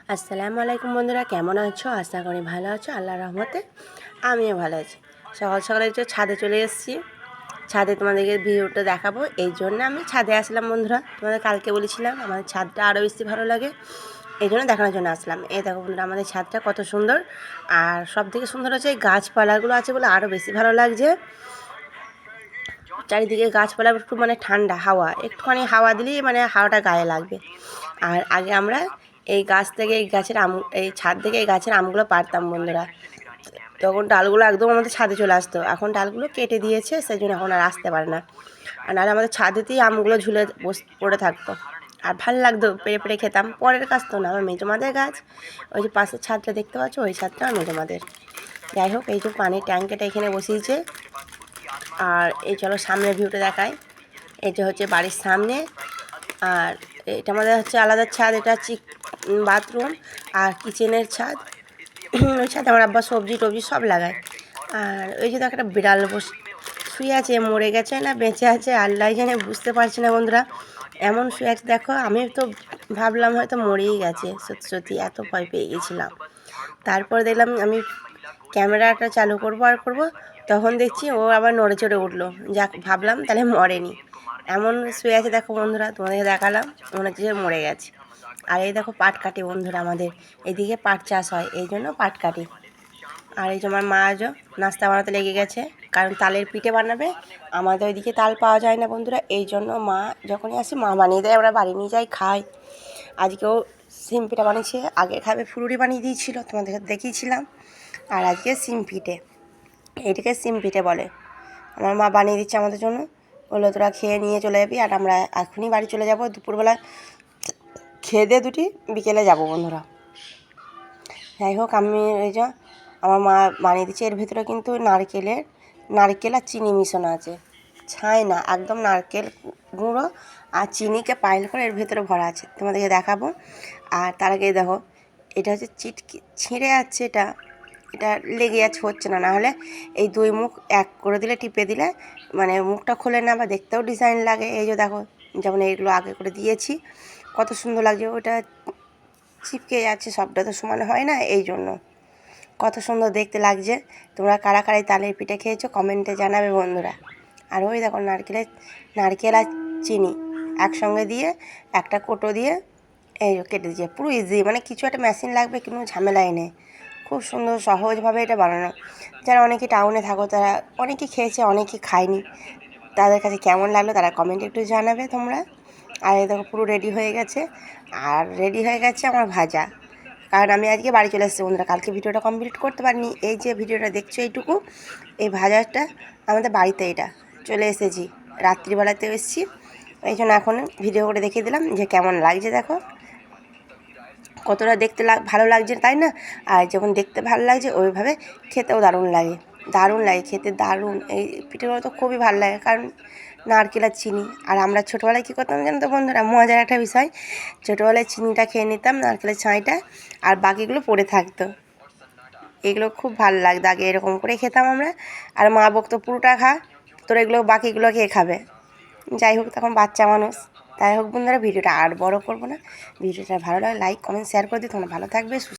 আসসালামু আলাইকুম বন্ধুরা, কেমন আছো? আশা করি ভালো আছো। আল্লাহর রহমতে আমিও ভালো আছি। সকাল সকালে একটু ছাদে চলে এসেছি। ছাদে তোমাদেরকে ভিউটা দেখাবো, এই জন্য আমি ছাদে আসলাম বন্ধুরা। তোমাদের কালকে বলেছিলাম আমাদের ছাদটা আরও বেশি ভালো লাগে, এই জন্য দেখানোর জন্য আসলাম। এই দেখো বন্ধুরা, আমাদের ছাদটা কত সুন্দর। আর সব থেকে সুন্দর হচ্ছে এই গাছপালাগুলো আছে বলে আরও বেশি ভালো লাগছে। চারিদিকে গাছপালা, একটু মানে ঠান্ডা হাওয়া, একটুখানি হাওয়া দিলেই মানে হাওয়াটা গায়ে লাগবে। আর আগে আমরা এই গাছ থেকে এই গাছের এই ছাদ থেকে এই গাছের আমগুলো পারতাম বন্ধুরা। তখন ডালগুলো একদম আমাদের ছাদে চলে আসতো, এখন ডালগুলো কেটে দিয়েছে, সেই জন্য এখন আর আসতে পারে না। আর নাহলে আমাদের ছাদেতেই আমগুলো ঝুলে পড়ে থাকতো, আর ভালো লাগতো, পেড়ে পেড়ে খেতাম। পরের গাছ তো না, আমার মেজমাদের গাছ। ওই যে পাশের ছাদটা দেখতে পাচ্ছ, ওই ছাদটা আমার মেজমাদের। যাই হোক, এই যে পানির ট্যাঙ্কিটা এখানে বসিয়েছে। আর এই চলো সামনের ভিউটা দেখায়। এই যে হচ্ছে বাড়ির সামনে। আর এটা আমাদের হচ্ছে আলাদা ছাদ, এটা হচ্ছে বাথরুম আর কিচেনের ছাদ। ওই ছাদে আমার আব্বা সবজি টবজি সব লাগায়। আর ওই যে দেখো একটা বিড়াল শুয়ে আছে, মরে গেছে না বেঁচে আছে আল্লাহ জানে, বুঝতে পারছি না বন্ধুরা। এমন শুয়ে আছে দেখো, আমি তো ভাবলাম হয়তো মরেই গেছে। সত্যি সত্যি এত ভয় পেয়ে গেছিলাম। তারপর দেখলাম আমি ক্যামেরাটা চালু করবো, তখন দেখছি ও আবার নড়ে চড়ে উঠলো। যাক, ভাবলাম তাহলে মরেনি। এমন শুয়ে আছে দেখো বন্ধুরা, তোমাদেরকে দেখালাম, মনে হচ্ছে যে মরে গেছে। আর এই দেখো পাট কাটি বন্ধুরা, আমাদের এদিকে পাট চাষ হয়, এই জন্য পাট কাটি। আর এই যে আমার মা আজও নাস্তা বানাতে লেগে গেছে, কারণ তালের পিঠে বানাবে। আমাদের ওইদিকে তাল পাওয়া যায় না বন্ধুরা, এই জন্য মা যখনই আসি মা বানিয়ে দেয়, আমরা বাড়ি নিয়ে যাই, খাই। আজকেও সিম পিঠা বানিয়েছে, আগে খাবে ফুলুরি বানিয়ে দিয়েছিল, তোমাদের দেখিয়েছিলাম। আর আজকে সিম পিঠে, এইটাকে সিম পিঠে বলে। আমার মা বানিয়ে দিচ্ছে আমাদের জন্য, বললো তোরা খেয়ে নিয়ে চলে যাবি। আর আমরা এখনই বাড়ি চলে যাব, দুপুরবেলা খেয়ে দিয়ে দুটি বিকেলে যাব বন্ধুরা। যাই হোক, আমি এই যে আমার মা বানিয়ে দিচ্ছে। এর ভিতরে কিন্তু নারকেল আর চিনি মিশানো আছে, ছাই না, একদম নারকেল গুঁড়ো আর চিনিকে পাইল করে এর ভিতরে ভরা আছে, তোমাদেরকে দেখাবো। আর তার আগে দেখো, এটা হচ্ছে ছিঁড়ে যাচ্ছে, এটা লেগে যাচ্ছে, হচ্ছে না। নাহলে এই দুই মুখ এক করে দিলে, টিপে দিলে মানে মুখটা খোলে না, বা দেখতেও ডিজাইন লাগে। এই যে দেখো, যেমন এইগুলো আগে করে দিয়েছি, কত সুন্দর লাগছে। ওটা চিপকে যাচ্ছে, সবটা তো সমান হয় না, এই জন্য কত সুন্দর দেখতে লাগছে। তোমরা কারা কারা তালের পিঠে খেয়েছো কমেন্টে জানাবে বন্ধুরা। আর ওই দেখো নারকেল আর চিনি একসঙ্গে দিয়ে একটা কোটো দিয়ে এই কেটে দিয়েছে, পুরো ইজি। মানে কিছু একটা মেশিন লাগবে, কোনো ঝামেলাই নেই, খুব সুন্দর সহজভাবে এটা বানানো। যারা অনেকে টাউনে থাকো, তারা অনেকে খেয়েছে, অনেকে খায়নি, তাদের কাছে কেমন লাগলো তারা কমেন্টে একটু জানাবে তোমরা। আর এই দেখো পুরো রেডি হয়ে গেছে। আর রেডি হয়ে গেছে আমার ভাজা, কারণ আমি আজকে বাড়ি চলে এসেছি বন্ধুরা, কালকে ভিডিওটা কমপ্লিট করতে পারিনি। এই যে ভিডিওটা দেখছো এইটুকু, এই ভাজাটা আমাদের বাড়িতে, এটা চলে এসেছি, রাত্রিবেলাতে এসেছি, এই জন্য এখন ভিডিও করে দেখিয়ে দিলাম যে কেমন লাগছে। দেখো কতটা দেখতে ভালো লাগছে, তাই না? আর যখন দেখতে ভালো লাগছে, ওইভাবে খেতেও দারুণ লাগে, খেতে দারুণ। এই পিঠেগুলো তো খুবই ভালো লাগে, কারণ নারকেল আর চিনি। আর আমরা ছোটোবেলায় কী করতাম জানো তো বন্ধুরা, মজার একটা বিষয়, ছোটোবেলায় চিনিটা খেয়ে নিতাম, নারকেলের ছাইটা, আর বাকিগুলো পড়ে থাকতো। এগুলো খুব ভালো লাগতো, আগে এরকম করে খেতাম আমরা। আর মা বকতো পুরোটা খা, তোর এগুলো বাকিগুলো কে খাবে। যাই হোক, তখন বাচ্চা মানুষ। তাই হোক বন্ধুরা, ভিডিওটা আর বড় করবো না। ভিডিওটা ভালো লাগে লাইক কমেন্ট শেয়ার করে দিই। তোমরা ভালো থাকবে।